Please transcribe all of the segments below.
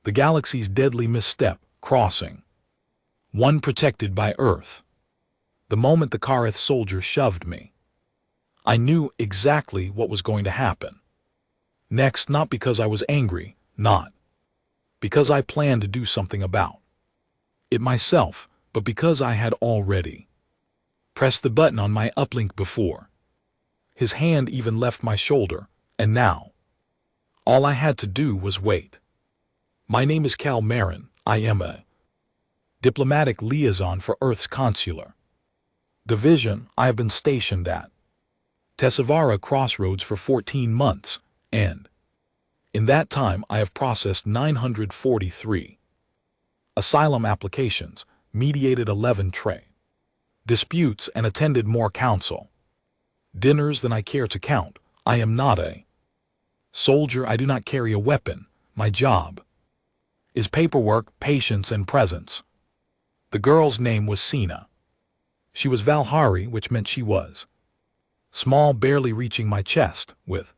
The galaxy's deadly misstep, crossing. One protected by Earth. The moment the Kareth soldier shoved me, I knew exactly what was going to happen. Next, not because I was angry, not because I planned to do something about it myself, but because I had already pressed the button on my uplink before. His hand even left my shoulder, and now all I had to do was wait. My name is Cal Marin. I am a diplomatic liaison for Earth's consular division. I have been stationed at Tesavara Crossroads for 14 months, and in that time I have processed 943 asylum applications, mediated 11 trade disputes, and attended more council dinners than I care to count. I am not a soldier. I do not carry a weapon. My job is paperwork, patience, and presence. The girl's name was Sina. She was Valhari, which meant she was small, barely reaching my chest, with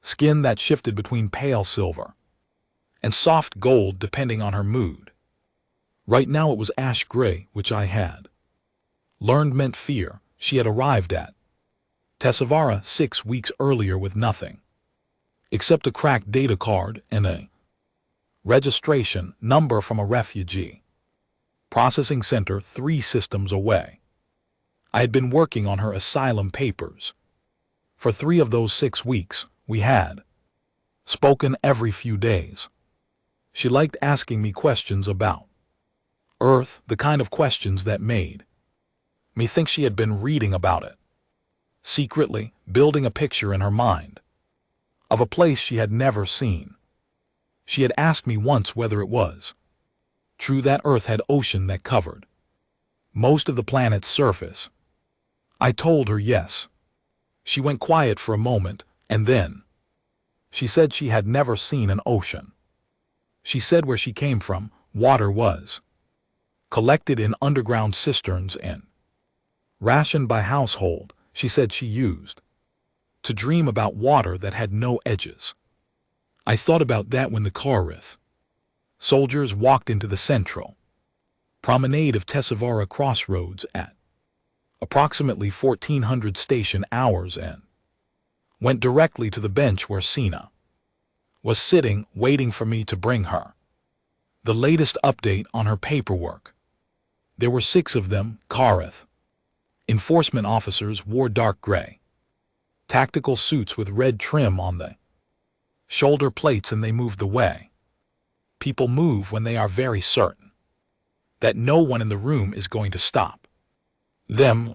skin that shifted between pale silver and soft gold depending on her mood. Right now it was ash gray, which I had learned meant fear. She had arrived at Tesavara 6 weeks earlier with nothing except a cracked data card and a registration number from a refugee processing center 3 systems away. I had been working on her asylum papers. For 3 of those 6 weeks, we had spoken every few days. She liked asking me questions about Earth, the kind of questions that made me think she had been reading about it, secretly building a picture in her mind of a place she had never seen. She had asked me once whether it was true that Earth had ocean that covered most of the planet's surface. I told her yes. She went quiet for a moment, and then she said she had never seen an ocean. She said where she came from, water was collected in underground cisterns and rationed by household. She said she used to dream about water that had no edges. I thought about that when the Kareth soldiers walked into the central promenade of Tesavara Crossroads at approximately 1400 station hours and went directly to the bench where Sina was sitting, waiting for me to bring her the latest update on her paperwork. There were 6 of them. Kareth enforcement officers wore dark gray tactical suits with red trim on the shoulder plates, and they moved the way people move when they are very certain that no one in the room is going to stop them.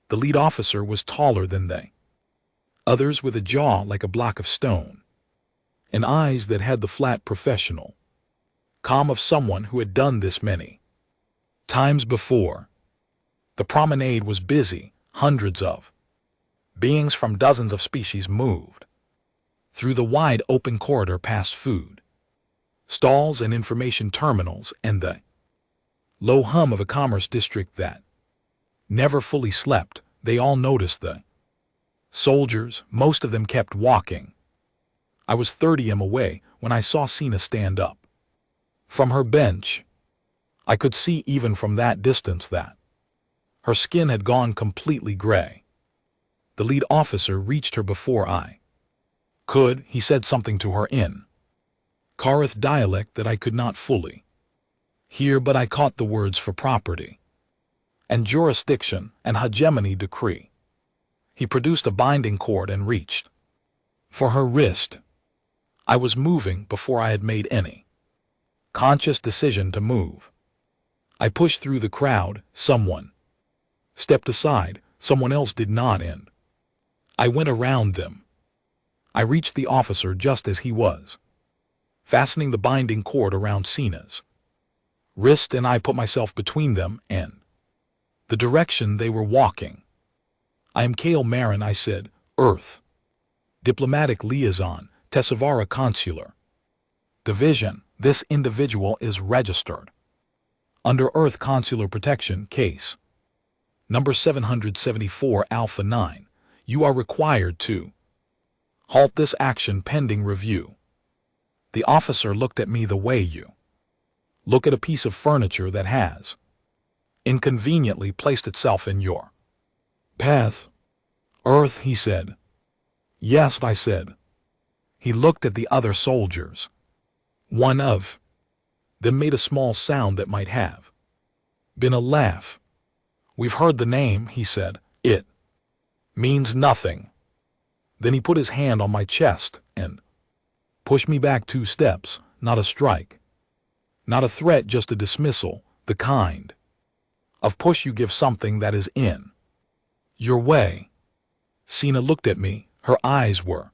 The lead officer was taller than they others, with a jaw like a block of stone and eyes that had the flat professional calm of someone who had done this many times before. The promenade was busy. Hundreds of beings from dozens of species moved through the wide open corridor past food stalls and information terminals and the low hum of a commerce district that never fully slept. They all noticed the soldiers. Most of them kept walking. I was 30 m away when I saw Sina stand up from her bench. I could see even from that distance that her skin had gone completely gray. The lead officer reached her before I could. He said something to her in Kareth dialect that I could not fully hear, but I caught the words for property and jurisdiction and hegemony decree. He produced a binding cord and reached for her wrist. I was moving before I had made any conscious decision to move. I pushed through the crowd. Someone stepped aside. Someone else did not, and I went around them. I reached the officer just as he was fastening the binding cord around Sina's wrist, and I put myself between them and the direction they were walking. I am Cal Marin, I said. Earth diplomatic liaison, Tesavara consular division. This individual is registered under Earth consular protection, case number 774 Alpha 9. You are required to halt this action pending review. The officer looked at me the way you look at a piece of furniture that has inconveniently placed itself in your path. Earth, he said. Yes, I said. He looked at the other soldiers. One of them made a small sound that might have been a laugh. We've heard the name, he said. It means nothing. Then he put his hand on my chest and pushed me back 2 steps. Not a strike. Not a threat, just a dismissal, the kind of push you give something that is in your way. Sina looked at me. Her eyes were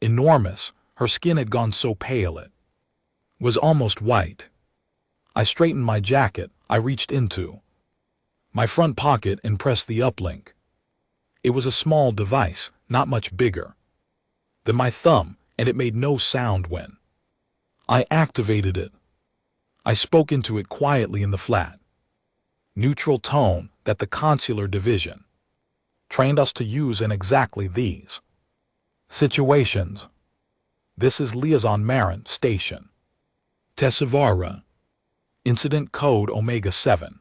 enormous. Her skin had gone so pale it was almost white. I straightened my jacket. I reached into my front pocket and pressed the uplink. It was a small device, not much bigger than my thumb, and it made no sound when I activated it. I spoke into it quietly in the flat, neutral tone that the consular division trained us to use in exactly these situations. This is Liaison Marin Station. Tesavara. Incident Code Omega 7.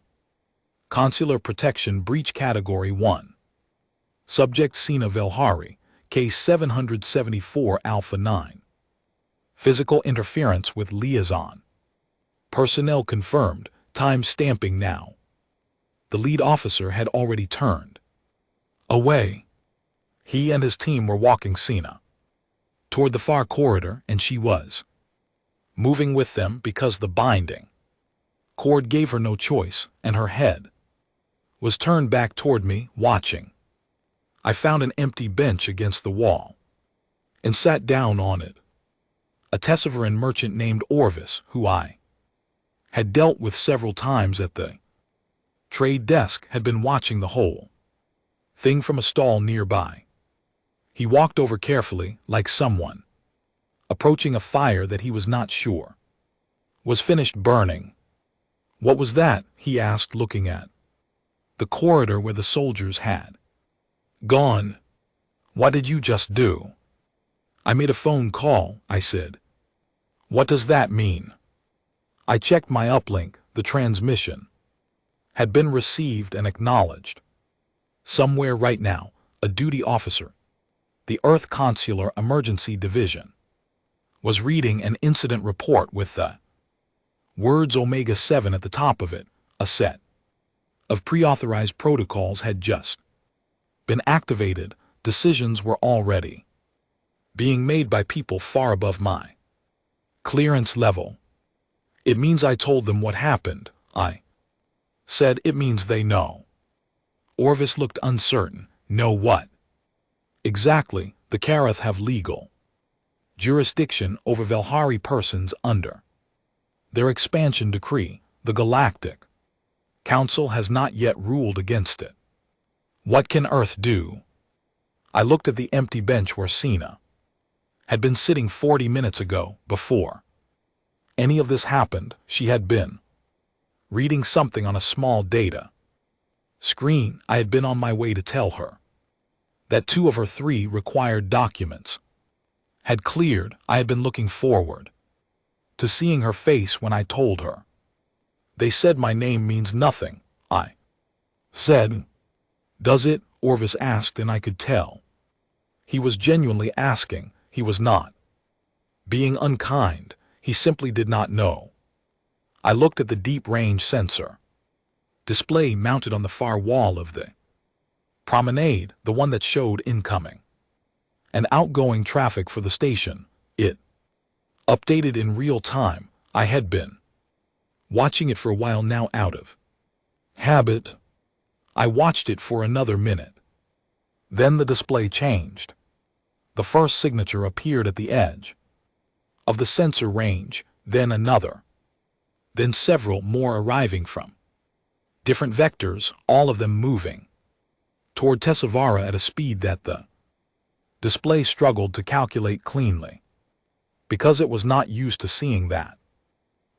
Consular Protection Breach Category 1. Subject Sina Velhari, Case 774 Alpha 9. Physical interference with liaison. Personnel confirmed, time stamping now. The lead officer had already turned away. He and his team were walking Sina toward the far corridor, and she was moving with them because the binding cord gave her no choice, and her head was turned back toward me, watching. I found an empty bench against the wall and sat down on it. A Tesseveran merchant named Orvis, who I had dealt with several times at the trade desk, had been watching the whole thing from a stall nearby. He walked over carefully, like someone approaching a fire that he was not sure was finished burning. What was that? He asked, looking at the corridor where the soldiers had gone. What did you just do? I made a phone call, I said. What does that mean? I checked my uplink. The transmission had been received and acknowledged. Somewhere right now, a duty officer, the Earth Consular Emergency Division, was reading an incident report with the words Omega 7 at the top of it. A set of pre-authorized protocols had just been activated. Decisions were already being made by people far above my clearance level. It means I told them what happened, I said. It means they know. Orvis looked uncertain. Know what? Exactly. The Karath have legal jurisdiction over Velhari persons under their expansion decree. The Galactic Council has not yet ruled against it. What can Earth do? I looked at the empty bench where Sina had been sitting 40 minutes ago. Before any of this happened, she had been reading something on a small data screen. I had been on my way to tell her that 2 of her 3 required documents had cleared. I had been looking forward to seeing her face when I told her. They said my name means nothing, I said. Does it? Orvis asked, and I could tell he was genuinely asking. He was not being unkind. He simply did not know. I looked at the deep-range sensor display mounted on the far wall of the promenade, the one that showed incoming and outgoing traffic for the station. It updated in real time. I had been watching it for a while now out of habit. I watched it for another minute. Then the display changed. The first signature appeared at the edge of the sensor range, then another, then several more arriving from different vectors, all of them moving toward Tesavara at a speed that the display struggled to calculate cleanly, because it was not used to seeing that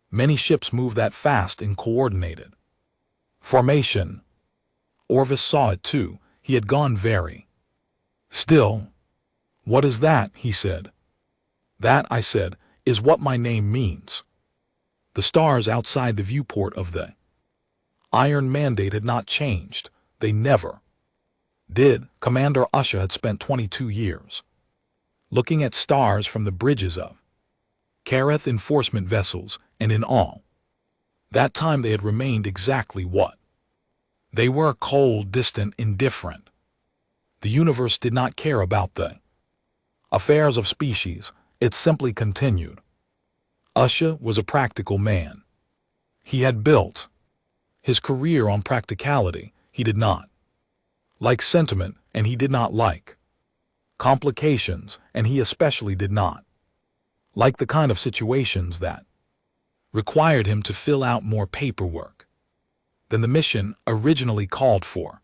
many ships move that fast in coordinated formation. Orvis saw it too. He had gone very still. What is that? He said. That, I said, is what my name means. The stars outside the viewport of the Iron Mandate had not changed. They never did. Commander Usha had spent 22 years looking at stars from the bridges of Kareth enforcement vessels, and in all that time they had remained exactly what they were: cold, distant, indifferent. The universe did not care about the affairs of species. It simply continued. Usha was a practical man. He had built his career on practicality. He did not like sentiment, and he did not like complications, and he especially did not like the kind of situations that required him to fill out more paperwork than the mission originally called for.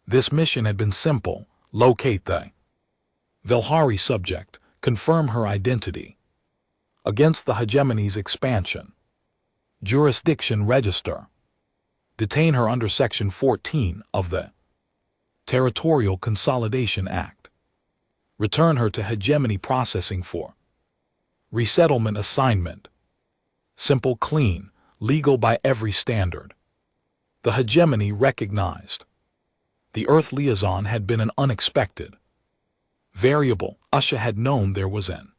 This mission had been simple: locate the Velhari subject, confirm her identity against the hegemony's expansion, jurisdiction register, detain her under Section 14 of the Territorial Consolidation Act, return her to hegemony processing for resettlement assignment. Simple, clean, legal by every standard. The hegemony recognized the Earth liaison had been an unexpected variable. Usha had known there was an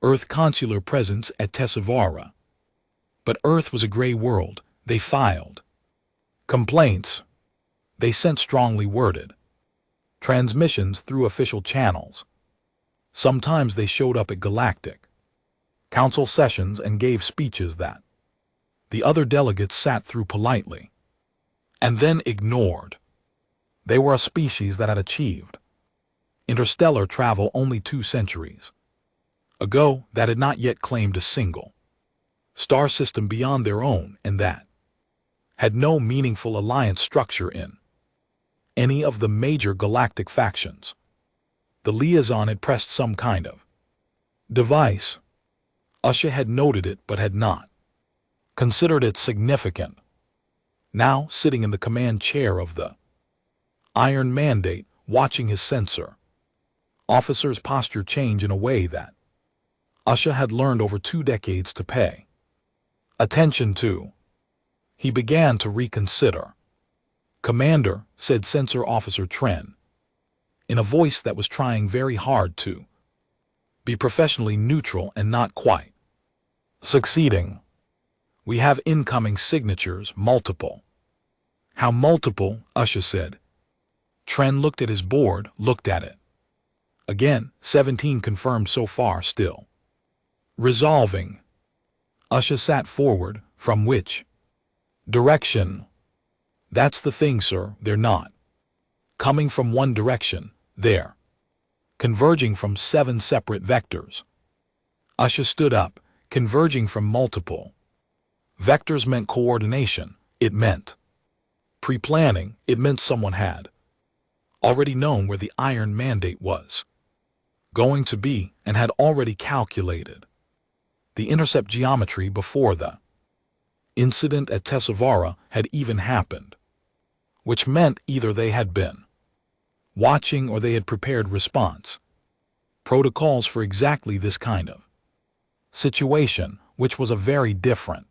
Earth consular presence at Tesavara, but Earth was a gray world. They filed complaints. They sent strongly worded transmissions through official channels. Sometimes they showed up at galactic council sessions and gave speeches that the other delegates sat through politely and then ignored. They were a species that had achieved interstellar travel only 2 centuries ago, that had not yet claimed a single star system beyond their own, and that had no meaningful alliance structure in any of the major galactic factions. The liaison had pressed some kind of device. Usha had noted it but had not considered it significant. Now, sitting in the command chair of the Iron Mandate, watching his sensor officer's posture change in a way that Usha had learned over 2 decades to pay attention to, he began to reconsider. "Commander," said Sensor Officer Tren, in a voice that was trying very hard to be professionally neutral and not quite succeeding, "we have incoming signatures, multiple." "How multiple?" Usha said. Tren looked at his board, looked at it again. 17 confirmed so far, still resolving. Usha sat forward. "From which direction?" "That's the thing, sir. They're not coming from one direction. They're converging from 7 separate vectors." Usha stood up. Converging from multiple vectors meant coordination. It meant pre-planning. It meant someone had already known where the Iron Mandate was going to be and had already calculated the intercept geometry before the incident at Tesavara had even happened, which meant either they had been watching or they had prepared response protocols for exactly this kind of situation, which was a very different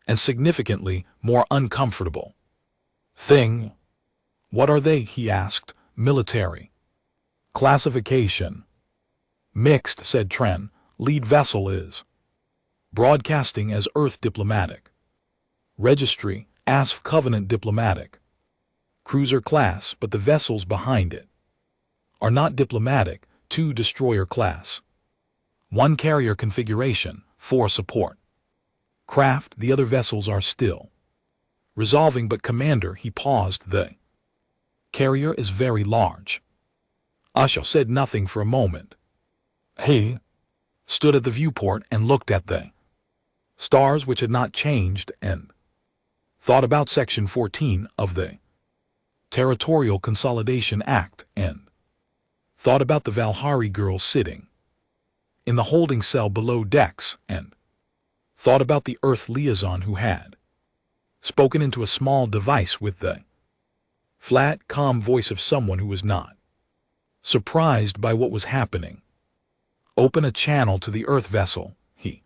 and significantly more uncomfortable thing. "What are they?" he asked. "Military classification." "Mixed," said Tren. "Lead vessel is broadcasting as Earth diplomatic. Registry, ASF Covenant diplomatic. Cruiser class, but the vessels behind it are not diplomatic. 2 destroyer class. 1 carrier configuration, 4 support craft. The other vessels are still resolving, but Commander," he paused, "the carrier is very large." Usha said nothing for a moment. He stood at the viewport and looked at the stars, which had not changed, and thought about Section 14 of the Territorial Consolidation Act, and thought about the Velhari girl sitting in the holding cell below decks, and thought about the Earth liaison who had spoken into a small device with the flat, calm voice of someone who was not surprised by what was happening. Open a channel to the Earth vessel, he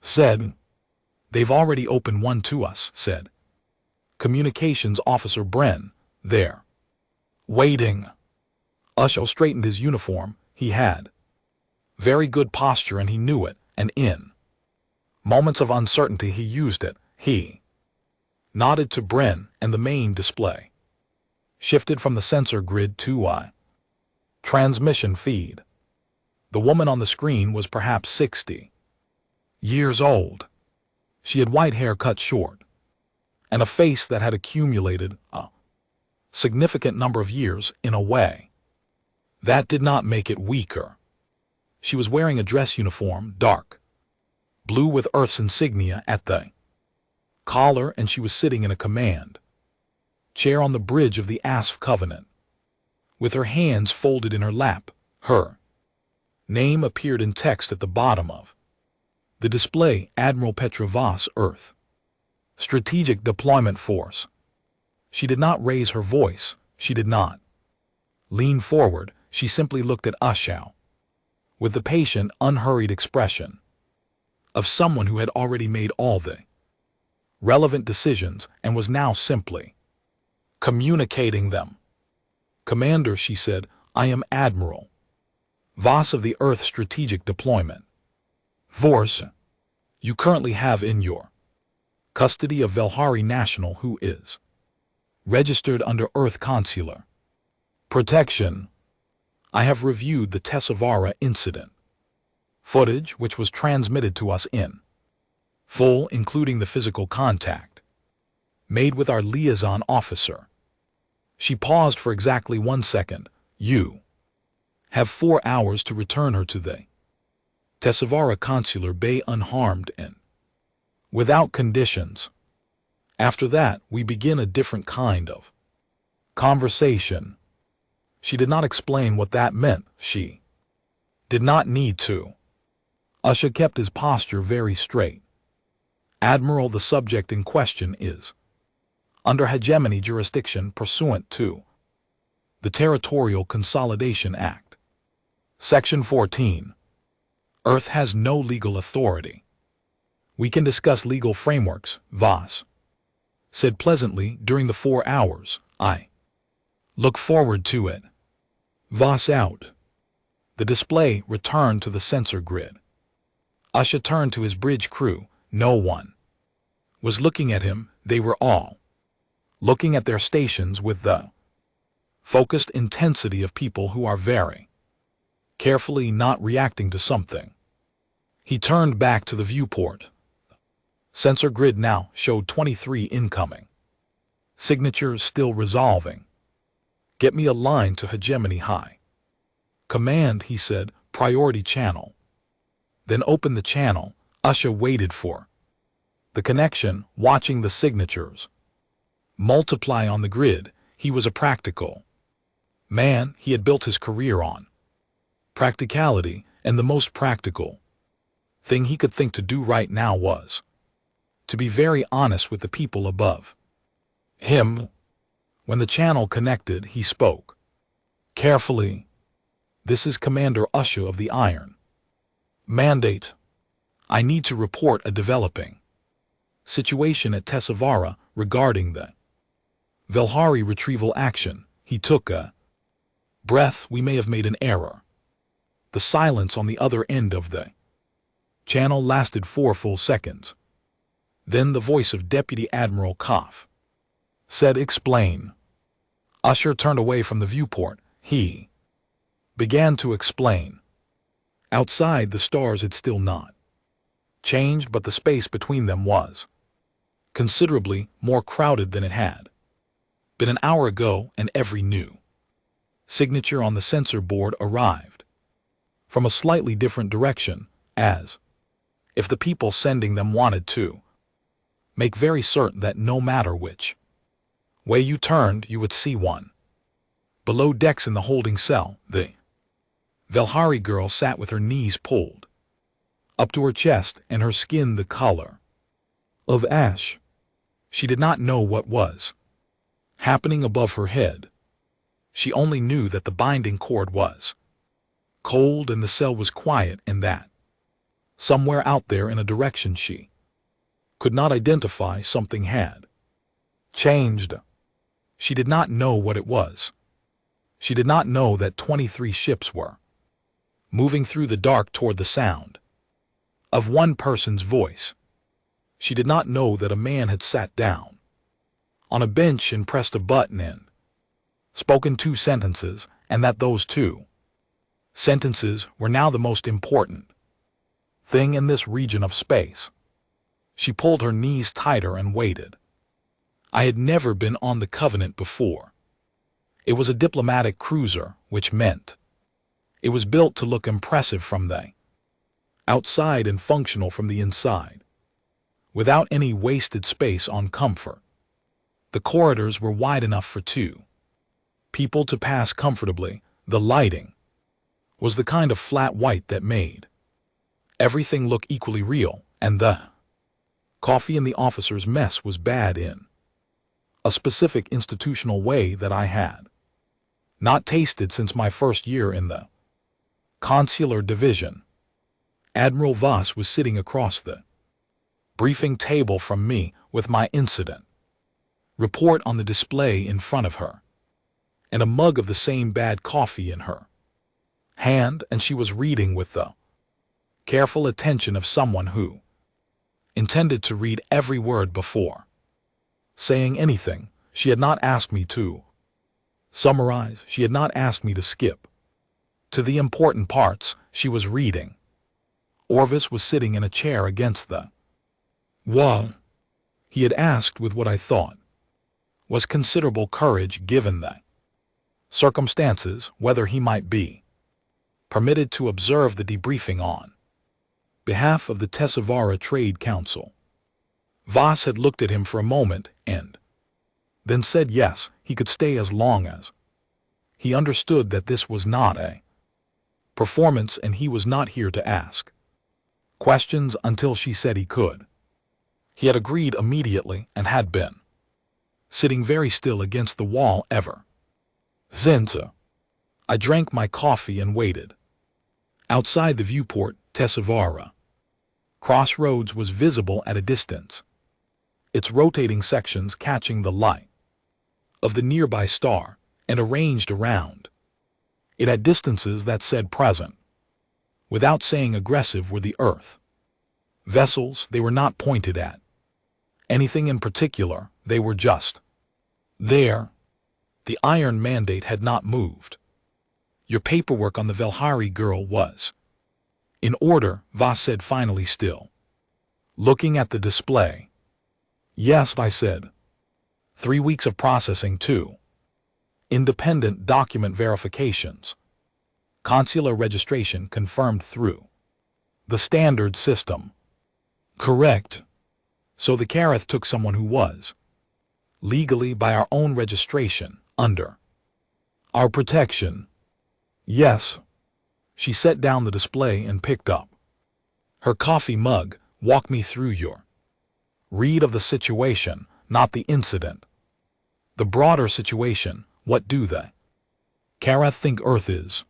said. They've already opened one to us, said Communications Officer Bren, there. Waiting. Usho straightened his uniform. He had very good posture and he knew it, and in moments of uncertainty he used it. He nodded to Bren and the main display shifted from the sensor grid to a transmission feed. The woman on the screen was perhaps 60 years old. She had white hair cut short and a face that had accumulated a significant number of years in a way that did not make it weaker. She was wearing a dress uniform, dark blue with Earth's insignia at the collar, and she was sitting in a command chair on the bridge of the ASF Covenant. With her hands folded in her lap, her name appeared in text at the bottom of the display, Admiral Petra Voss, Earth Strategic Deployment Force. She did not raise her voice. She did not lean forward. She simply looked at Usho with the patient, unhurried expression of someone who had already made all the relevant decisions and was now simply communicating them. Commander, she said, I am Admiral Voss of the Earth Strategic Deployment Force. You currently have in your custody of Velhari National, who is registered under Earth Consular Protection. I have reviewed the Tessavara incident footage, which was transmitted to us in full, including the physical contact made with our liaison officer. She paused for exactly 1 second. You have 4 hours to return her to the Tessavara Consular Bay unharmed and without conditions. After that, we begin a different kind of conversation. She did not explain what that meant. She did not need to. Usho kept his posture very straight. Admiral, the subject in question is under hegemony jurisdiction pursuant to the Territorial Consolidation Act. Section 14. Earth has no legal authority. We can discuss legal frameworks, Voss said pleasantly. During the 4 hours, I look forward to it. Voss out. The display returned to the sensor grid. Usho turned to his bridge crew. No one was looking at him. They were all looking at their stations with the focused intensity of people who are very carefully not reacting to something. He turned back to the viewport. Sensor grid now showed 23 incoming signatures, still resolving. Get me a line to Hegemony High Command, he said, priority channel. Then open the channel. Usho waited for the connection, watching the signatures multiply on the grid. He was a practical man. He had built his career on practicality, and the most practical thing he could think to do right now was to be very honest with the people above him. When the channel connected, he spoke carefully. This is Commander Usho of the Iron Mandate. I need to report a developing situation at Tessavara regarding the Velhari retrieval action. He took a breath. We may have made an error. The silence on the other end of the channel lasted 4 full seconds. Then the voice of Deputy Admiral Koff said, explain. Usho turned away from the viewport. He began to explain. Outside, the stars had still not changed, but the space between them was considerably more crowded than it had been an hour ago, and every new signature on the sensor board arrived from a slightly different direction, as if the people sending them wanted to make very certain that no matter which way you turned, you would see one. Below decks in the holding cell, the Velhari girl sat with her knees pulled up to her chest and her skin the color of ash. She did not know what was happening above her head. She only knew that the binding cord was cold, and the cell was quiet, and that, somewhere out there in a direction she could not identify, something had changed. She did not know what it was. She did not know that 23 ships were moving through the dark toward the sound of one person's voice. She did not know that a man had sat down on a bench and pressed a button and spoken 2 sentences, and that those 2 sentences were now the most important thing in this region of space. She pulled her knees tighter and waited. I had never been on the Covenant before. It was a diplomatic cruiser, which meant it was built to look impressive from the outside and functional from the inside, without any wasted space on comfort. The corridors were wide enough for 2 people to pass comfortably. The lighting was the kind of flat white that made everything look equally real, and the coffee in the officers' mess was bad in a specific institutional way that I had not tasted since my first year in the consular division. Admiral Voss was sitting across the briefing table from me with my incident report on the display in front of her, and a mug of the same bad coffee in her hand, and she was reading with the careful attention of someone who intended to read every word before saying anything. She had not asked me to summarize. She had not asked me to skip to the important parts. She was reading. Orvis was sitting in a chair against the wall. He had asked with what I thought was considerable courage given the circumstances whether he might be permitted to observe the debriefing on behalf of the Tessavara Trade Council. Voss had looked at him for a moment and then said yes, he could stay as long as he understood that this was not a performance and he was not here to ask questions until she said he could. He had agreed immediately and had been sitting very still against the wall ever since. I drank my coffee and waited. Outside the viewport, Tessavara Crossroads was visible at a distance, its rotating sections catching the light of the nearby star and arranged around it at distances that said present, without saying aggressive, were the Earth vessels. They were not pointed at anything in particular, they were just there. The Iron Mandate had not moved. Your paperwork on the Velhari girl was in order, Voss said finally, still looking at the display. Yes, I said. 3 weeks of processing, 2 independent document verifications. Consular registration confirmed through the standard system. Correct. So the Kareth took someone who was legally by our own registration, under our protection. Yes. She set down the display and picked up her coffee mug. Walk me through your read of the situation, not the incident. The broader situation. What do the Kareth think Earth is?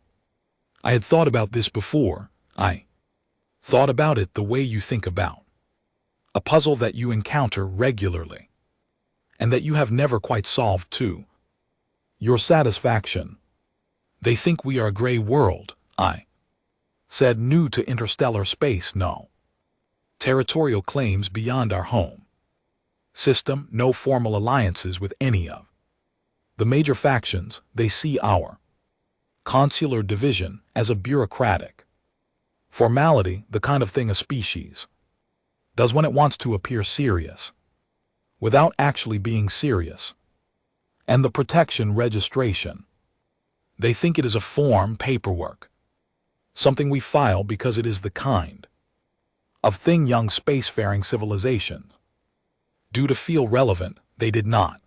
I had thought about this before. I thought about it the way you think about a puzzle that you encounter regularly and that you have never quite solved to your satisfaction. They think we are a gray world, I said, new to interstellar space, no territorial claims beyond our home system, no formal alliances with any of the major factions. They see our consular division as a bureaucratic formality, the kind of thing a species does when it wants to appear serious without actually being serious. And the protection registration, they think it is a form paperwork, something we file because it is the kind of thing young spacefaring civilizations do to feel relevant. They did not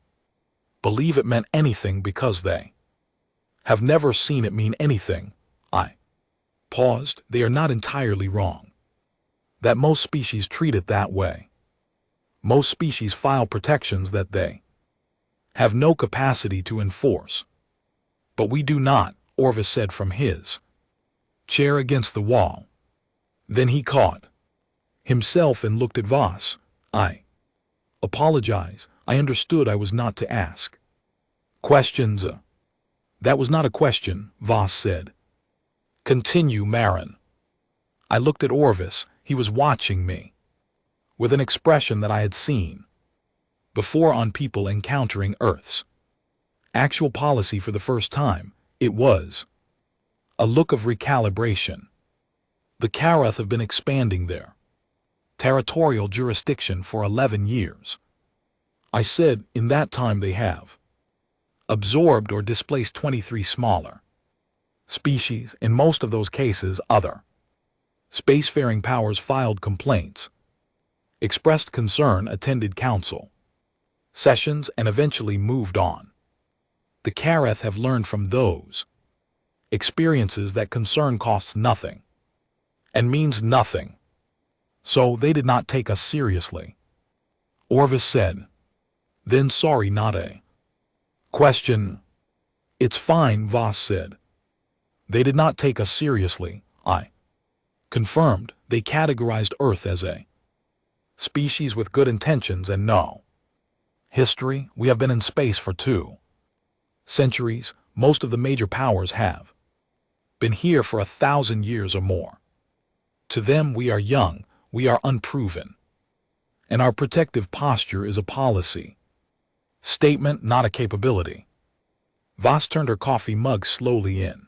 believe it meant anything because they have never seen it mean anything. I paused. They are not entirely wrong that most species treat it that way. Most species file protections that they have no capacity to enforce. But we do not, Orvis said from his chair against the wall. Then he caught himself and looked at Voss. I apologize. I understood I was not to ask questions. That was not a question, Voss said. Continue, Marin. I looked at Orvis. He was watching me with an expression that I had seen before on people encountering Earth's actual policy for the first time. It was a look of recalibration. The Karath have been expanding their territorial jurisdiction for 11 years. I said, in that time they have absorbed or displaced 23 smaller species. In most of those cases, other spacefaring powers filed complaints, expressed concern, attended council sessions, and eventually moved on. The Karath have learned from those experiences that concern costs nothing and means nothing. So they did not take us seriously. Orvis said. Then sorry, not a question. It's fine, Voss said. They did not take us seriously. I confirmed. They categorized Earth as a species with good intentions and no history. We have been in space for 2 centuries. Most of the major powers have been here for 1,000 years or more. To them, we are young, we are unproven. And our protective posture is a policy statement, not a capability. Voss turned her coffee mug slowly in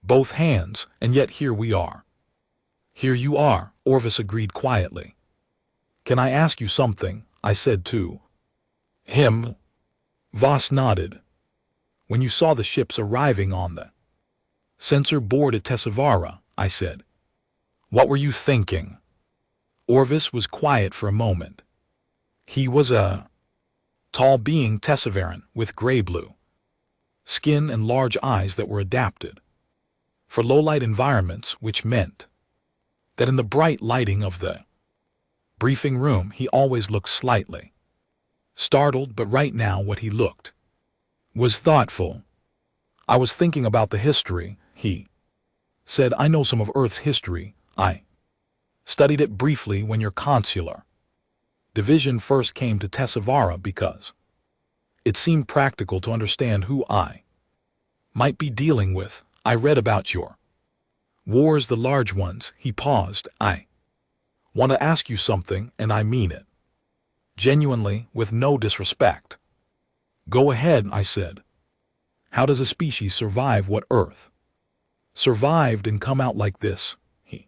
both hands, and yet here we are. Here you are, Orvis agreed quietly. Can I ask you something? I said to him. Voss nodded. When you saw the ships arriving on the sensor board at Tessavara, I said, what were you thinking? Orvis was quiet for a moment. He was a tall being, Tessavaran, with gray-blue skin and large eyes that were adapted for low-light environments, which meant that in the bright lighting of the briefing room he always looked slightly startled, but right now what he looked was thoughtful. I was thinking about the history, he said. I know some of Earth's history. I studied it briefly when your consular division first came to Tessavara because it seemed practical to understand who I might be dealing with. I read about your wars, the large ones. He paused. I want to ask you something, and I mean it genuinely, with no disrespect. Go ahead, I said. How does a species survive what Earth survived and come out like this? He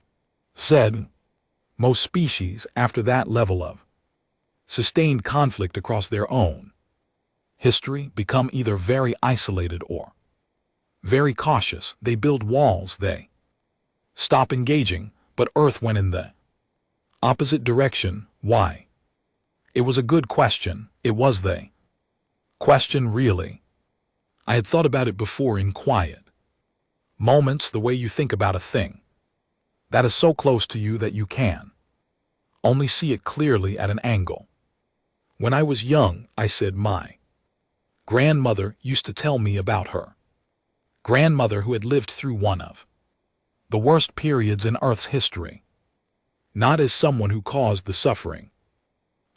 said. Most species, after that level of sustained conflict across their own history, become either very isolated or very cautious. They build walls, they stop engaging, but Earth went in the opposite direction. Why? It was a good question. It was the question, really. I had thought about it before in quiet moments, the way you think about a thing that is so close to you that you can only see it clearly at an angle. When I was young, I said, my grandmother used to tell me about her grandmother who had lived through one of the worst periods in Earth's history. Not as someone who caused the suffering,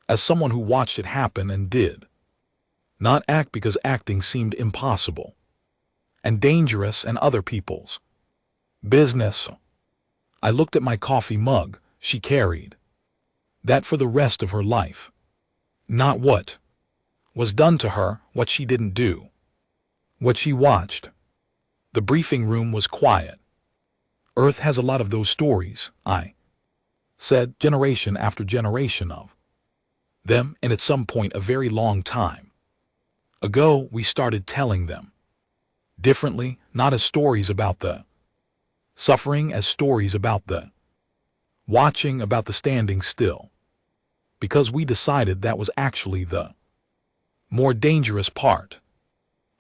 as someone who watched it happen and did not act because acting seemed impossible and dangerous and other people's business. I looked at my coffee mug. She carried that for the rest of her life. Not what was done to her, what she didn't do, what she watched. The briefing room was quiet. Earth has a lot of those stories, I said, generation after generation of them, and at some point a very long time ago we started telling them differently, not as stories about the suffering, as stories about the watching, about the standing still, because we decided that was actually the more dangerous part.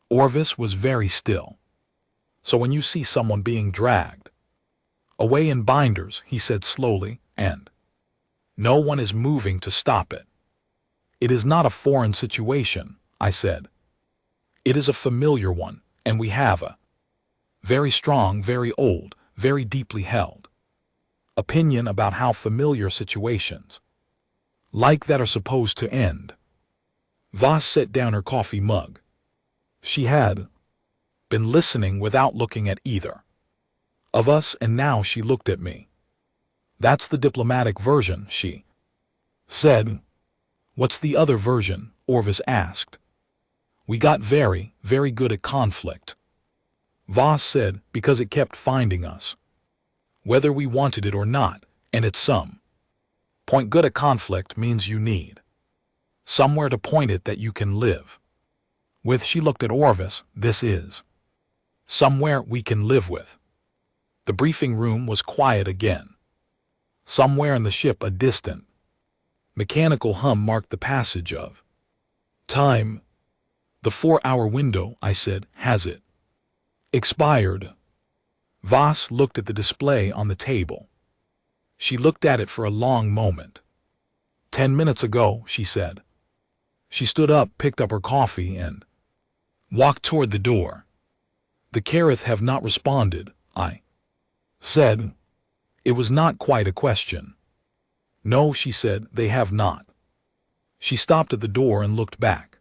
Orvis was very still. So when you see someone being dragged away in binders, he said slowly, and no one is moving to stop it. It is not a foreign situation, I said. It is a familiar one, and we have a very strong, very old, very deeply held opinion about how familiar situations like that are supposed to end. Voss set down her coffee mug. She had been listening without looking at either of us, and now she looked at me. That's the diplomatic version, she said. What's the other version? Orvis asked. We got very, very good at conflict, Voss said, because it kept finding us, whether we wanted it or not, and at some point good at conflict means you need somewhere to point it that you can live with. She looked at Orvis. This is somewhere we can live with. The briefing room was quiet again. Somewhere in the ship a distant mechanical hum marked the passage of time. The 4-hour window, I said, has it expired? Voss looked at the display on the table. She looked at it for a long moment. 10 minutes ago, she said. She stood up, picked up her coffee, and walked toward the door. The Kareth have not responded, I said. It was not quite a question. No, she said, they have not. She stopped at the door and looked back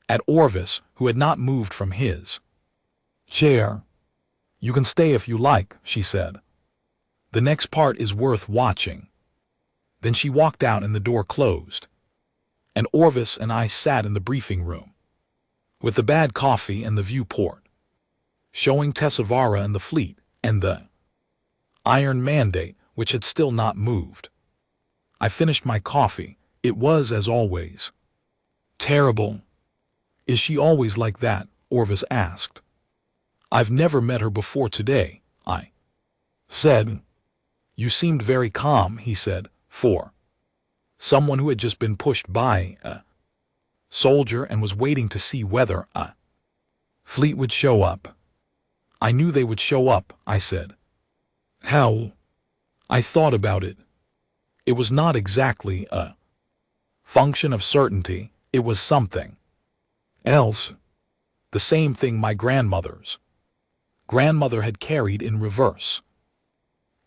at Orvis, who had not moved from his chair. You can stay if you like, she said. The next part is worth watching. Then she walked out and the door closed. And Orvis and I sat in the briefing room with the bad coffee and the viewport showing Tessavara and the fleet and the Iron Mandate, which had still not moved. I finished my coffee. It was, as always, terrible. Is she always like that? Orvis asked. I've never met her before today, I said. You seemed very calm, he said, for someone who had just been pushed by a soldier and was waiting to see whether a fleet would show up. I knew they would show up, I said. How? I thought about it. It was not exactly a function of certainty, it was something else. The same thing my grandmother's grandmother had carried in reverse.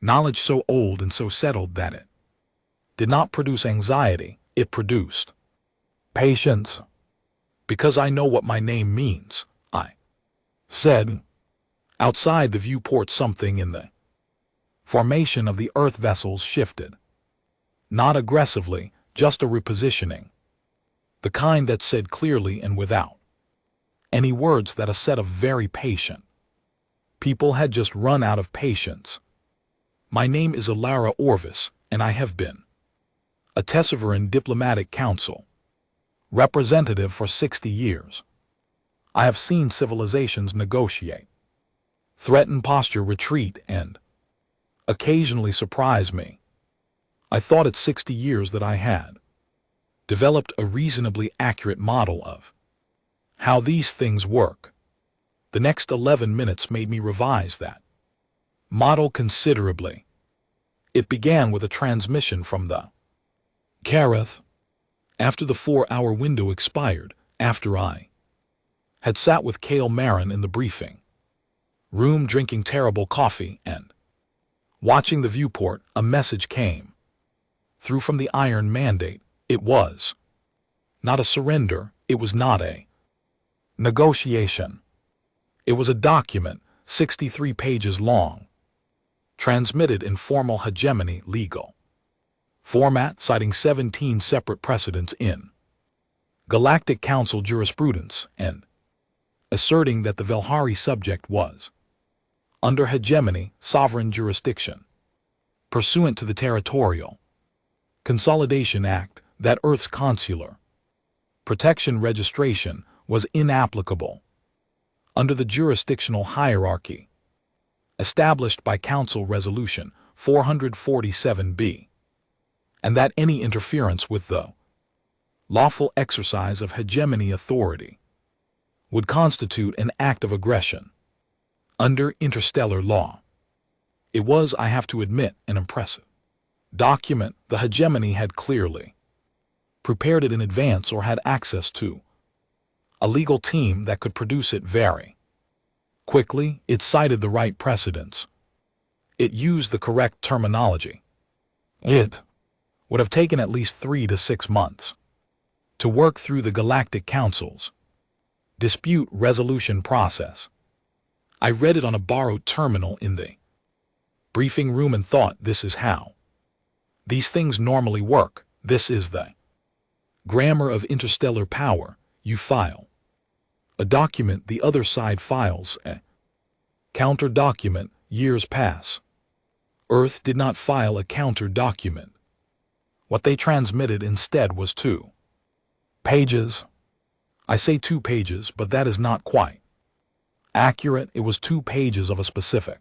Knowledge so old and so settled that it did not produce anxiety, it produced patience. Because I know what my name means, I said. Outside the viewport something in the formation of the Earth vessels shifted. Not aggressively, just a repositioning. The kind that said clearly and without any words that a set of very patient people had just run out of patience. My name is Alara Orvis, and I have been a Tessavaran diplomatic council representative for 60 years. I have seen civilizations negotiate, threaten, posture, retreat, and occasionally surprise me. I thought at 60 years that I had developed a reasonably accurate model of how these things work. The next 11 minutes made me revise that model considerably. It began with a transmission from the Kareth. After the 4-hour window expired, after I had sat with Kale Marin in the briefing room drinking terrible coffee and watching the viewport, a message came through from the Iron Mandate. It was not a surrender, it was not a negotiation. It was a document, 63 pages long, transmitted in formal hegemony legal format, citing 17 separate precedents in Galactic Council jurisprudence and asserting that the Velhari subject was under hegemony, sovereign jurisdiction, pursuant to the Territorial Consolidation Act, that Earth's consular protection registration was inapplicable under the jurisdictional hierarchy established by Council Resolution 447B, and that any interference with the lawful exercise of hegemony authority would constitute an act of aggression under interstellar law. It was, I have to admit, an impressive document. The hegemony had clearly prepared it in advance or had access to a legal team that could produce it very quickly. It cited the right precedents It used the correct terminology. It would have taken at least 3 to 6 months to work through the Galactic Council's dispute resolution process. I read it on a borrowed terminal in the briefing room and thought, this is how these things normally work. This is the grammar of interstellar power. You file a document, the other side files a counter document. Years pass. Earth did not file a counter document. What they transmitted instead was 2 pages. I say 2 pages, but that is not quite accurate. It was 2 pages of a specific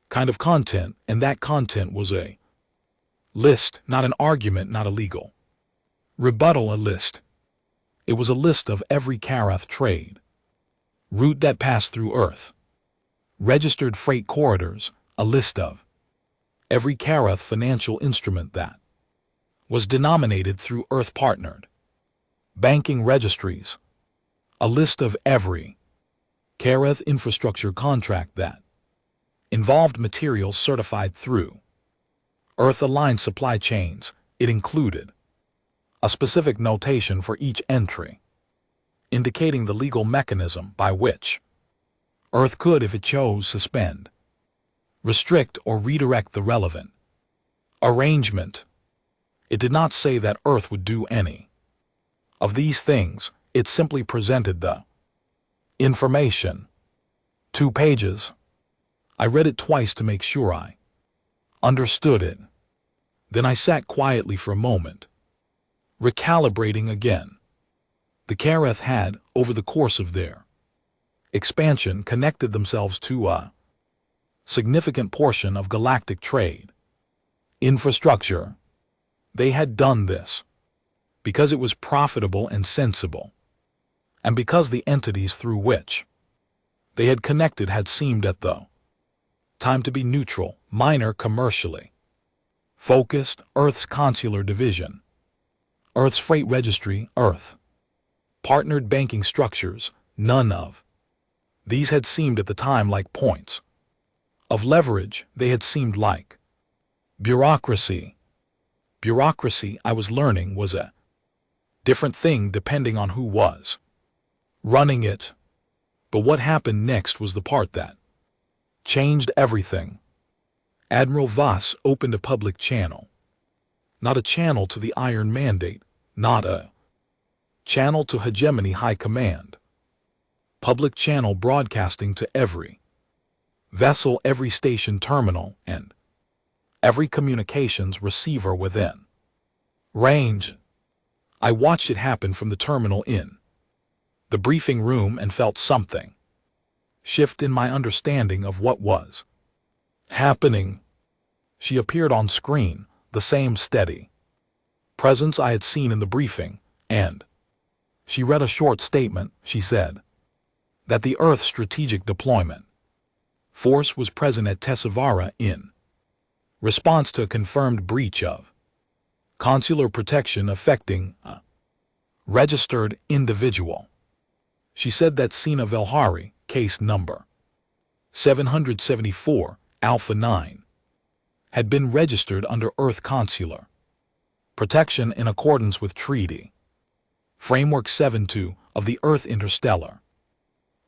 kind of content, and that content was a list, not an argument, not a legal rebuttal, a list. It was a list of every Karath trade route that passed through Earth, registered freight corridors, a list of every Karath financial instrument that was denominated through Earth-partnered banking registries, a list of every Karath infrastructure contract that involved materials certified through Earth-aligned supply chains. It included a specific notation for each entry, indicating the legal mechanism by which Earth could, if it chose, suspend, restrict, or redirect the relevant arrangement. It did not say that Earth would do any of these things. It simply presented the information. 2 pages. I read it twice to make sure I understood it. Then I sat quietly for a moment, recalibrating again. The Karath had, over the course of their expansion, connected themselves to a significant portion of galactic trade infrastructure. They had done this because it was profitable and sensible, and because the entities through which they had connected had seemed at the time to be neutral, minor, commercially focused. Earth's consular division, Earth's freight registry, Earth partnered banking structures, none of these had seemed at the time like points of leverage. They had seemed like bureaucracy. Bureaucracy, I was learning, was a different thing depending on who was running it. But what happened next was the part that changed everything. Admiral Voss opened a public channel. Not a channel to the Iron Mandate, not a channel to Hegemony High Command. Public channel broadcasting to every vessel, every station terminal, and every communications receiver within range. I watched it happen from the terminal in the briefing room and felt something shift in my understanding of what was happening. She appeared on screen, the same steady presence I had seen in the briefing, and she read a short statement. She said that the Earth Strategic Deployment Force was present at Tesavara in response to a confirmed breach of consular protection affecting a registered individual. She said that Sina Velhari, case number 774, Alpha 9, had been registered under Earth consular protection in accordance with Treaty Framework 7.2 of the Earth Interstellar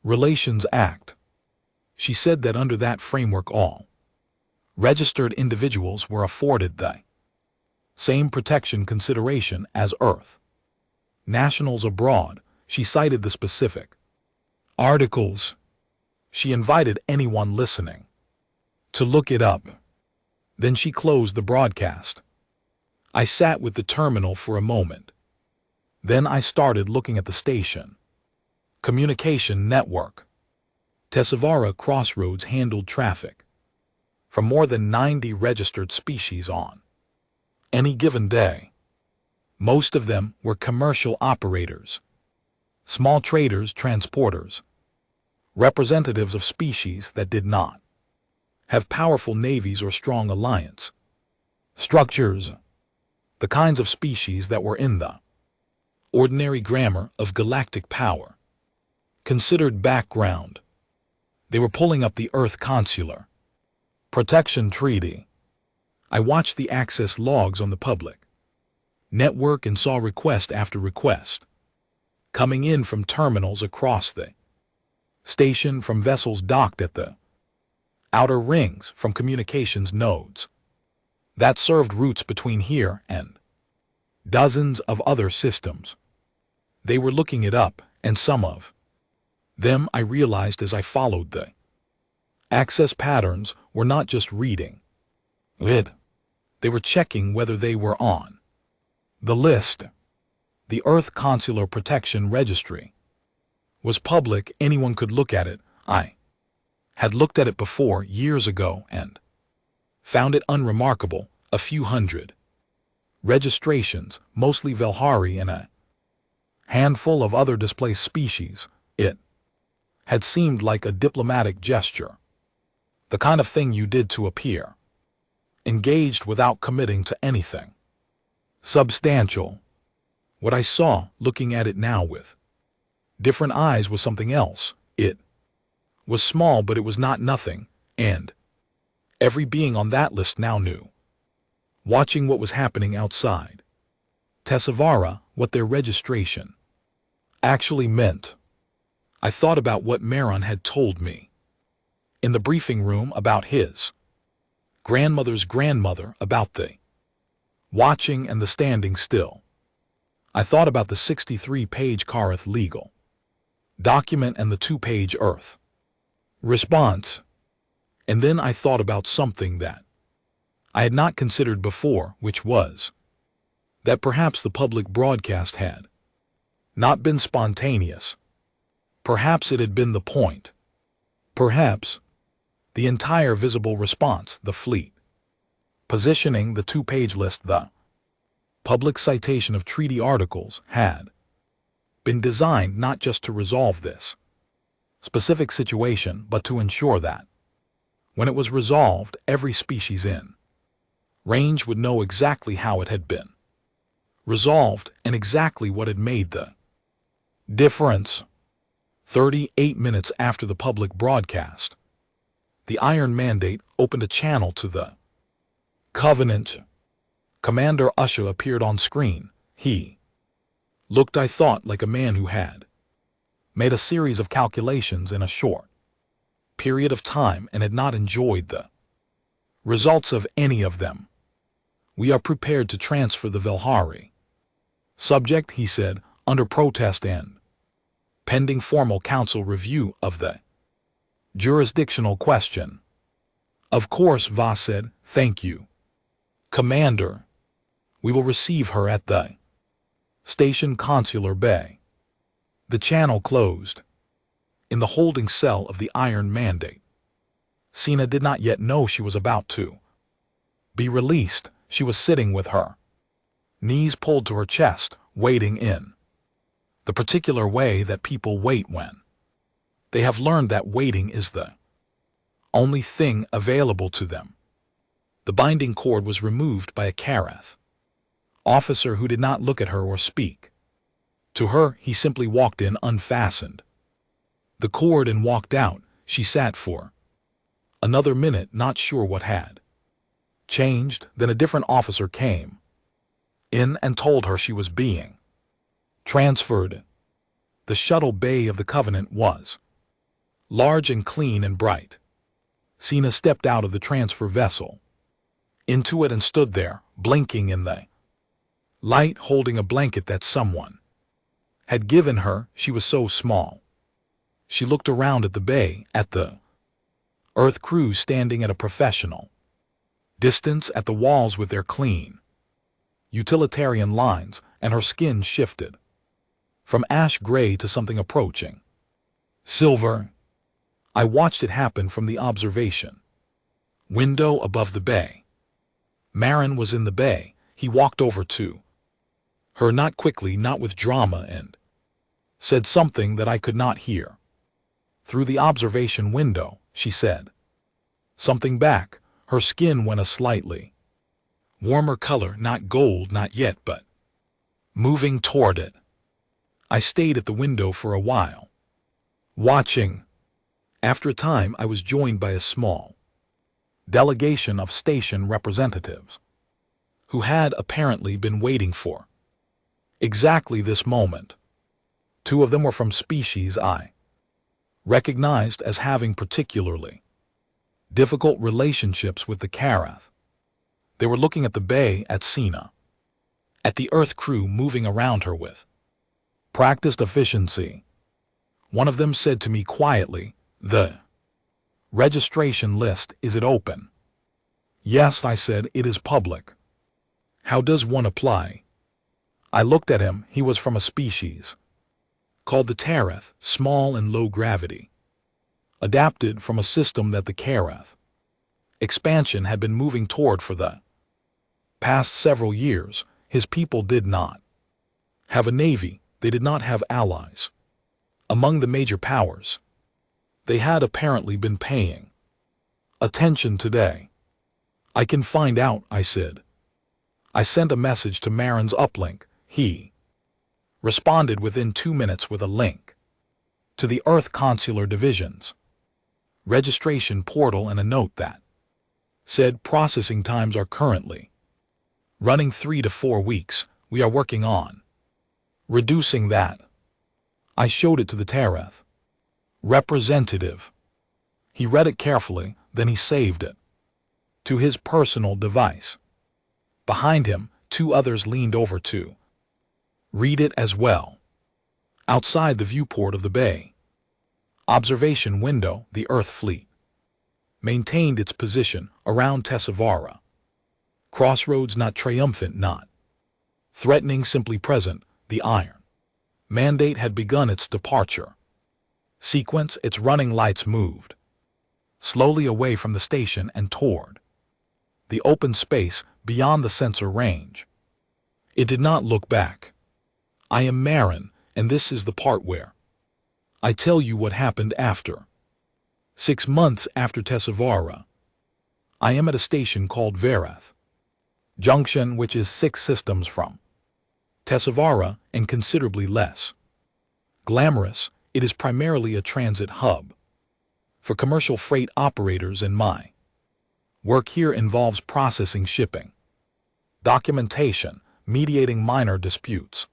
Relations Act. She said that under that framework all registered individuals were afforded the same protection consideration as Earth nationals abroad. She cited the specific articles. She invited anyone listening to look it up. Then she closed the broadcast. I sat with the terminal for a moment. Then I started looking at the station communication network. Tesavara Crossroads handled traffic from more than 90 registered species on any given day. Most of them were commercial operators, small traders, transporters, representatives of species that did not have powerful navies or strong alliance structures, the kinds of species that were in the ordinary grammar of galactic power considered background. They were pulling up the Earth consular Protection Treaty. I watched the access logs on the public network and saw request after request coming in from terminals across the station, from vessels docked at the outer rings, from communications nodes that served routes between here and dozens of other systems. They were looking it up, and some of them, I realized as I followed the access patterns, were not just reading it. They were checking whether they were on the list. The Earth Consular Protection Registry was public. Anyone could look at it. I had looked at it before, years ago, and found it unremarkable. A few hundred registrations, mostly Velhari and a handful of other displaced species. It had seemed like a diplomatic gesture, the kind of thing you did to appear engaged without committing to anything substantial. What I saw, looking at it now with different eyes, was something else. It was small, but it was not nothing, and every being on that list now knew, watching what was happening outside Tessavara, what their registration actually meant. I thought about what Maron had told me in the briefing room about his grandmother's grandmother, about the watching and the standing still. I thought about the 63-page Kareth legal document and the 2-page Earth response. And then I thought about something that I had not considered before, which was that perhaps the public broadcast had not been spontaneous. Perhaps it had been the point. Perhaps the entire visible response, the fleet positioning, the 2-page list, the public citation of treaty articles, had been designed not just to resolve this specific situation, but to ensure that when it was resolved, every species in range would know exactly how it had been resolved and exactly what had made the difference. 38 minutes after the public broadcast, the Iron Mandate opened a channel to the Covenant. Commander Usha appeared on screen. He looked, I thought, like a man who had made a series of calculations in a short period of time and had not enjoyed the results of any of them. We are prepared to transfer the Velhari. Subject, he said, under protest and pending formal council review of the jurisdictional question. Of course, Voss said. Thank you, Commander. We will receive her at the station Consular Bay. The channel closed. In the holding cell of the Iron Mandate, Sina did not yet know she was about to be released. She was sitting with her knees pulled to her chest, waiting in the particular way that people wait when they have learned that waiting is the only thing available to them. The binding cord was removed by a Kareth officer who did not look at her or speak to her. He simply walked in, unfastened the cord, and walked out. She sat for another minute, not sure what had changed. Then a different officer came in and told her she was being transferred. The shuttle bay of the Covenant was large and clean and bright. Sina stepped out of the transfer vessel into it and stood there, blinking in the light, holding a blanket that someone had given her. She was so small. She looked around at the bay, at the Earth crew standing at a professional distance, at the walls with their clean utilitarian lines, and her skin shifted from ash gray to something approaching silver. I watched it happen from the observation window above the bay. Maron was in the bay. He walked over to her, not quickly, not with drama, and said something that I could not hear. Through the observation window, she said something back. Her skin went a slightly warmer color, not gold, not yet, but moving toward it. I stayed at the window for a while, watching. After a time, I was joined by a small delegation of station representatives, who had apparently been waiting for exactly this moment. 2 of them were from species I recognized as having particularly difficult relationships with the Karath. They were looking at the bay at Sina, at the Earth crew moving around her with practiced efficiency. One of them said to me quietly, "The registration list, is it open?" "Yes," I said, "it is public." "How does one apply?" I looked at him. He was from a species called the Tarath, small and low gravity, adapted from a system that the Karath expansion had been moving toward for the past several years. His people did not have a navy. They did not have allies among the major powers. They had apparently been paying attention today. "I can find out," I said. I sent a message to Marin's uplink. He responded within 2 minutes with a link to the Earth Consular Division's registration portal and a note that said processing times are currently running 3 to 4 weeks. We are working on reducing that. I showed it to the Tarath representative. He read it carefully, then he saved it to his personal device. Behind him, 2 others leaned over to read it as well. Outside the viewport of the bay observation window, the Earth fleet maintained its position around Tessavara. Crossroads, not triumphant, not threatening, simply present. The Iron Mandate had begun its departure sequence. Its running lights moved slowly away from the station and toward the open space beyond the sensor range. It did not look back. I am Marin, and this is the part where I tell you what happened after 6 months after Tessavara. I am at a station called Verath Junction, which is 6 systems from Tessavara and considerably less glamorous. It is primarily a transit hub for commercial freight operators, and my work here involves processing shipping documentation, mediating minor disputes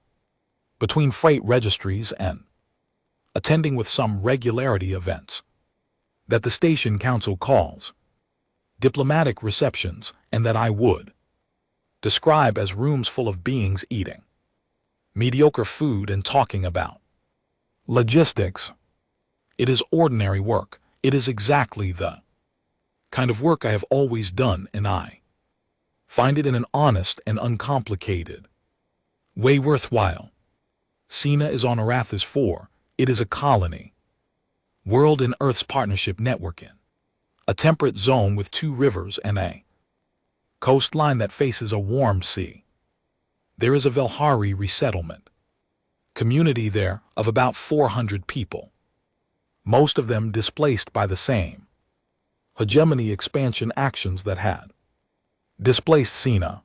between freight registries, and attending with some regularity events that the station council calls diplomatic receptions, and that I would describe as rooms full of beings eating mediocre food and talking about logistics. It is ordinary work. It is exactly the kind of work I have always done, and I find it in an honest and uncomplicated way worthwhile. Sina is on Arathis 4. It is a colony world in Earth's partnership network in a temperate zone with 2 rivers and a coastline that faces a warm sea. There is a Velhari resettlement community there of about 400 people, most of them displaced by the same hegemony expansion actions that had displaced Sina.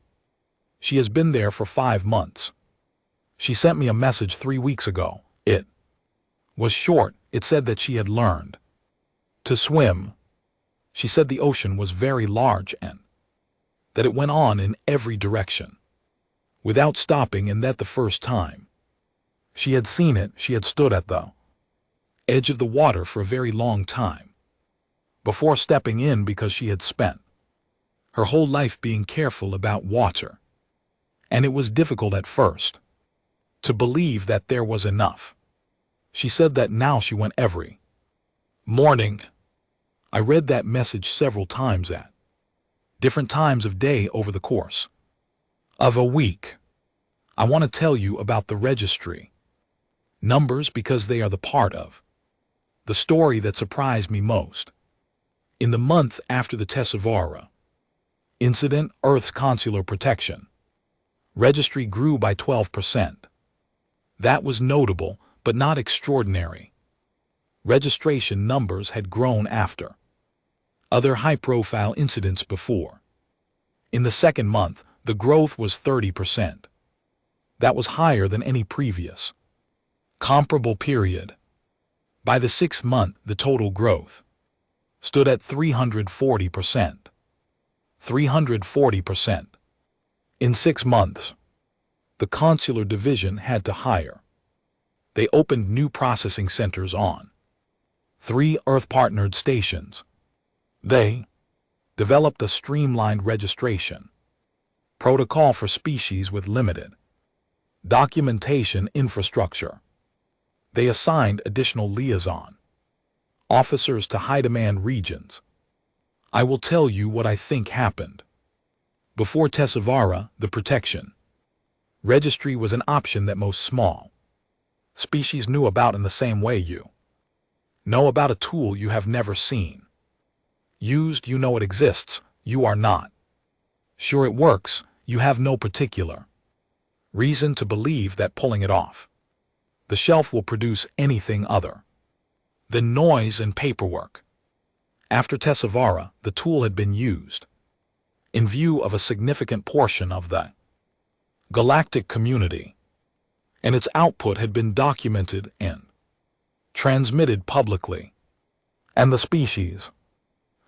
She has been there for 5 months. She sent me a message 3 weeks ago. It was short. It said that she had learned to swim. She said the ocean was very large and that it went on in every direction without stopping, and that the first time she had seen it, she had stood at the edge of the water for a very long time before stepping in, because she had spent her whole life being careful about water, and it was difficult at first to believe that there was enough. She said that now she went every morning. I read that message several times at different times of day over the course of a week. I want to tell you about the registry numbers because they are the part of the story that surprised me most. In the month after the Tessavara incident, Earth's consular protection registry grew by 12%. That was notable, but not extraordinary. Registration numbers had grown after other high-profile incidents before. In the second month, the growth was 30%. That was higher than any previous comparable period. By the 6th month, the total growth stood at 340%. 340%. In 6 months, the consular division had to hire. They opened new processing centers on 3 Earth-partnered stations. They developed a streamlined registration protocol for species with limited documentation infrastructure. They assigned additional liaison officers to high-demand regions. I will tell you what I think happened. Before Tesavara, the protection registry was an option that most small species knew about in the same way you know about a tool you have never seen used. You know it exists, you are not sure it works, you have no particular reason to believe that pulling it off the shelf will produce anything other than noise and paperwork. After Tesavara, the tool had been used in view of a significant portion of the galactic community, and its output had been documented and transmitted publicly, and the species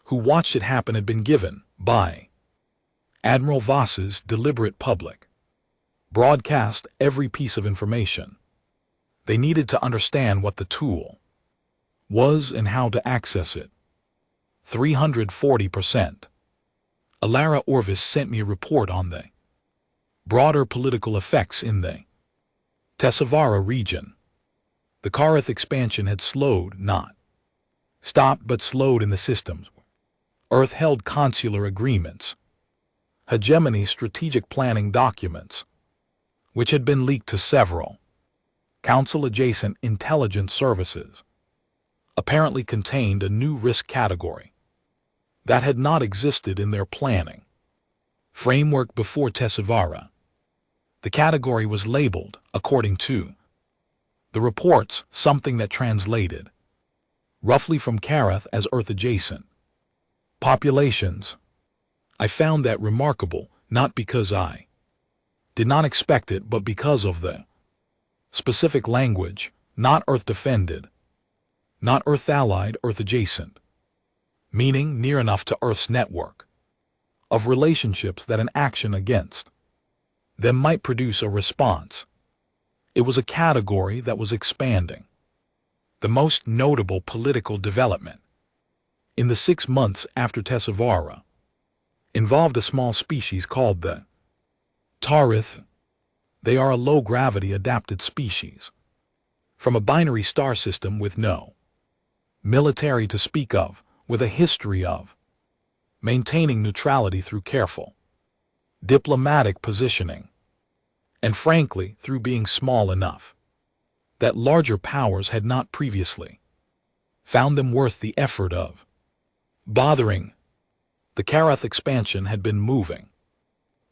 who watched it happen had been given, by Admiral Voss's deliberate public broadcast, every piece of information they needed to understand what the tool was and how to access it. 340%. Alara Orvis sent me a report on the broader political effects in the Tesavara region. The Kareth expansion had slowed, not stopped, but slowed in the systems. Earth held consular agreements, hegemony strategic planning documents, which had been leaked to several council-adjacent intelligence services, apparently contained a new risk category that had not existed in their planning framework before Tesavara. The category was labeled, according to the reports, something that translated roughly from Kareth as Earth-adjacent populations. I found that remarkable, not because I did not expect it, but because of the specific language: not Earth-defended, not Earth-allied, Earth-adjacent, meaning near enough to Earth's network of relationships that an action against them might produce a response. It was a category that was expanding. The most notable political development in the 6 months after Tesavara involved a small species called the Tarith. They are a low-gravity adapted species from a binary star system with no military to speak of, with a history of maintaining neutrality through careful diplomatic positioning, and frankly through being small enough that larger powers had not previously found them worth the effort of bothering. The Kareth expansion had been moving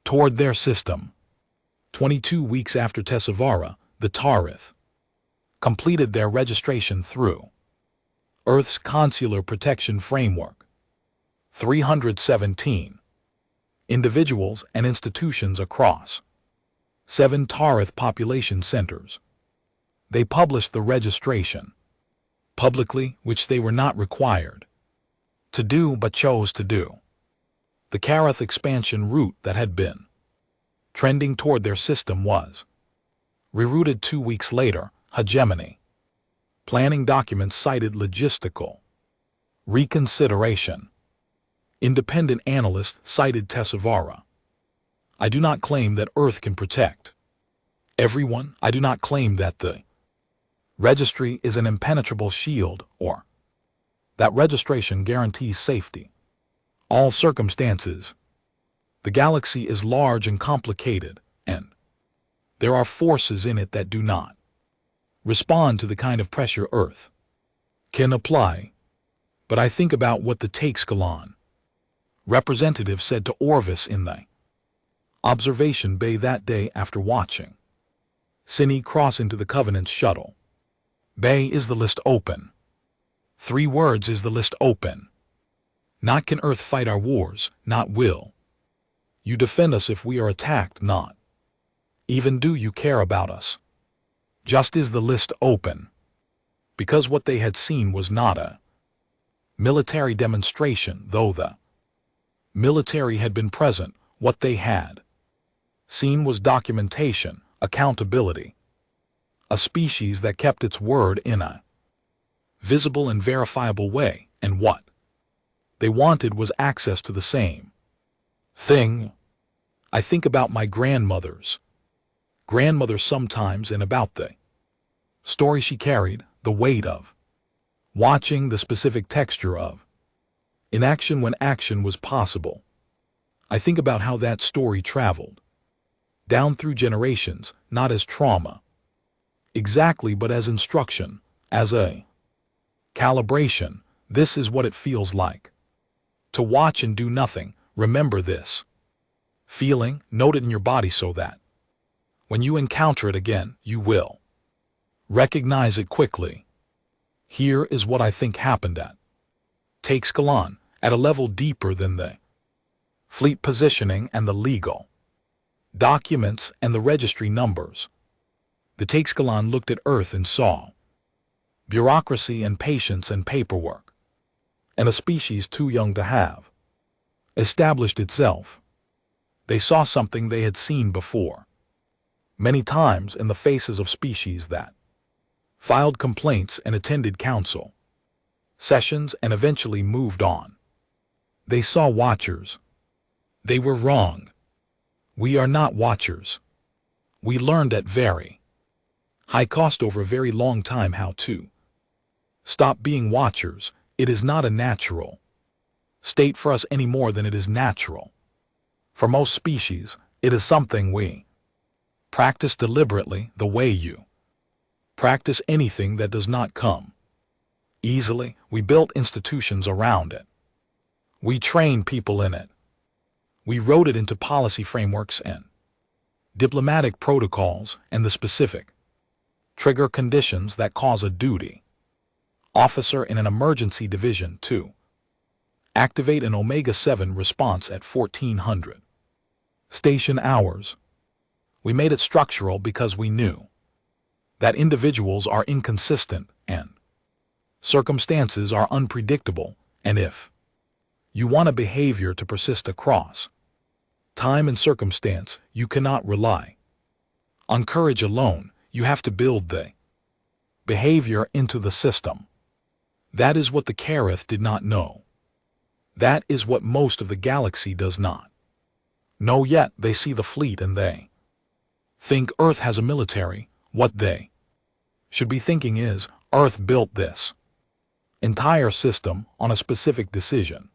toward their system. 22 weeks after Tesavara, the Tarith completed their registration through Earth's Consular Protection Framework. 317 individuals and institutions across 7 Tarith population centers. They published the registration publicly, which they were not required to do but chose to do. The Kareth expansion route that had been trending toward their system was rerouted 2 weeks later. Hegemony planning documents cited logistical reconsideration. Independent analysts cited Tesavara. I do not claim that Earth can protect everyone. I do not claim that the registry is an impenetrable shield or that registration guarantees safety. All circumstances. The galaxy is large and complicated, and there are forces in it that do not respond to the kind of pressure Earth can apply. But I think about what the Taxkalon representative said to Orvis in the observation bay that day after watching Cine cross into the Covenant's shuttle bay. Is the list open? 3 words: is the list open? Not can Earth fight our wars, not will you defend us if we are attacked, not even do you care about us. Just is the list open? Because what they had seen was not a military demonstration, though the Military had been present. What they had seen was documentation, accountability. A species that kept its word in a visible and verifiable way, and what they wanted was access to the same thing. I think about my grandmother sometimes, and about the story she carried, the weight of watching, the specific texture of inaction when action was possible. I think about how that story traveled down through generations, not as trauma exactly, but as instruction, as a calibration. This is what it feels like to watch and do nothing. Remember this feeling, note it in your body so that when you encounter it again, you will recognize it quickly. Here is what I think happened at Teixcalon, at a level deeper than the fleet positioning and the legal documents and the registry numbers. The Teixcalon looked at Earth and saw bureaucracy and patience and paperwork, and a species too young to have established itself. They saw something they had seen before, many times, in the faces of species that filed complaints and attended council sessions and eventually moved on. They saw watchers. They were wrong. We are not watchers. We learned at very high cost over a very long time how to stop being watchers. It is not a natural state for us any more than it is natural for most species. It is something we practice deliberately, the way you practice anything that does not come easily. We built institutions around it. We train people in it. We wrote it into policy frameworks and diplomatic protocols and the specific trigger conditions that cause a duty officer in an emergency division to activate an Omega-7 response at 1400 station hours. We made it structural because we knew that individuals are inconsistent and circumstances are unpredictable, and if you want a behavior to persist across time and circumstance, you cannot rely on courage alone. You have to build the behavior into the system. That is what the Kareth did not know. That is what most of the galaxy does not know yet. They see the fleet and they think Earth has a military. What they should be thinking is, Earth built this entire system on a specific decision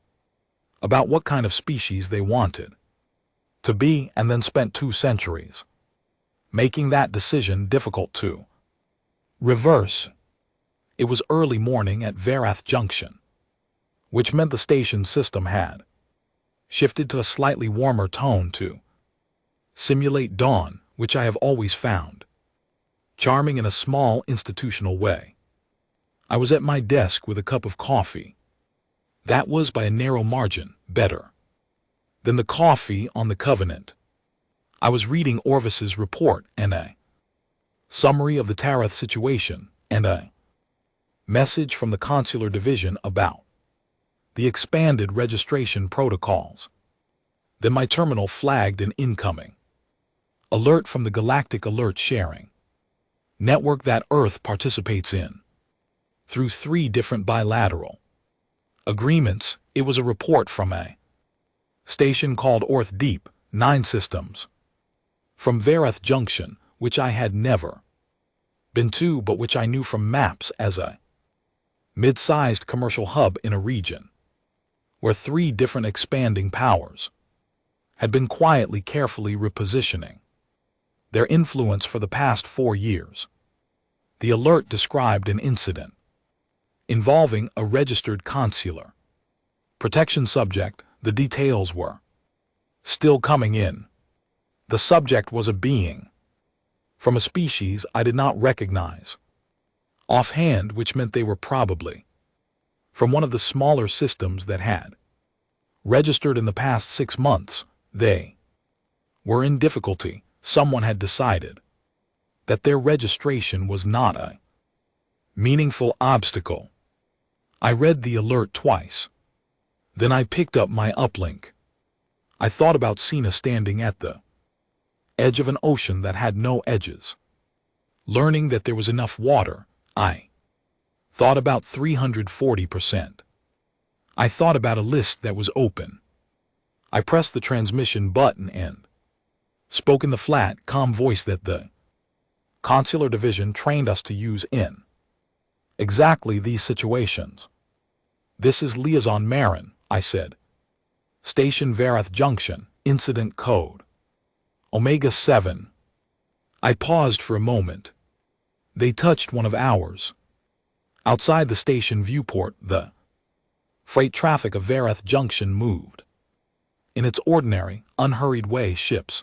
about what kind of species they wanted to be, and then spent 2 centuries making that decision difficult to reverse. It was early morning at Varath Junction, which meant the station system had shifted to a slightly warmer tone to simulate dawn, which I have always found charming in a small institutional way. I was at my desk with a cup of coffee. That was by a narrow margin better than the coffee on the Covenant. I was reading Orvis's report and a summary of the Tarath situation and a message from the consular division about the expanded registration protocols. Then my terminal flagged an incoming alert from the Galactic Alert Sharing network that Earth participates in through 3 different bilateral agreements. It was a report from a station called Orth Deep 9 Systems from Varath Junction, which I had never been to, but which I knew from maps as a mid-sized commercial hub in a region where 3 different expanding powers had been quietly, carefully repositioning their influence for the past 4 years. The alert described an incident involving a registered consular protection subject. The details were still coming in. The subject was a being from a species I did not recognize offhand, which meant they were probably from one of the smaller systems that had registered in the past 6 months. They were in difficulty. Someone had decided that their registration was not a meaningful obstacle. I read the alert twice. Then I picked up my uplink. I thought about Cena standing at the edge of an ocean that had no edges. Learning that there was enough water, I thought about 340%. I thought about a list that was open. I pressed the transmission button and spoke in the flat, calm voice that the consular division trained us to use in exactly these situations. "This is Liaison Marin," I said. "Station Varath Junction, incident code Omega 7. I paused for a moment. They touched one of ours. Outside the station viewport, the freight traffic of Varath Junction moved. In its ordinary, unhurried way, ships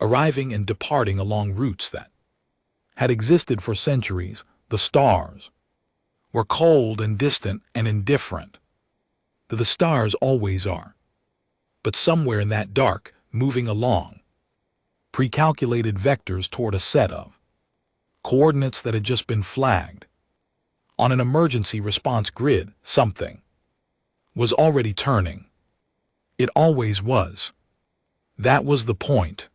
arriving and departing along routes that had existed for centuries. The stars were cold and distant and indifferent. The stars always are. But somewhere in that dark, moving along pre-calculated vectors toward a set of coordinates that had just been flagged on an emergency response grid, something was already turning. It always was. That was the point.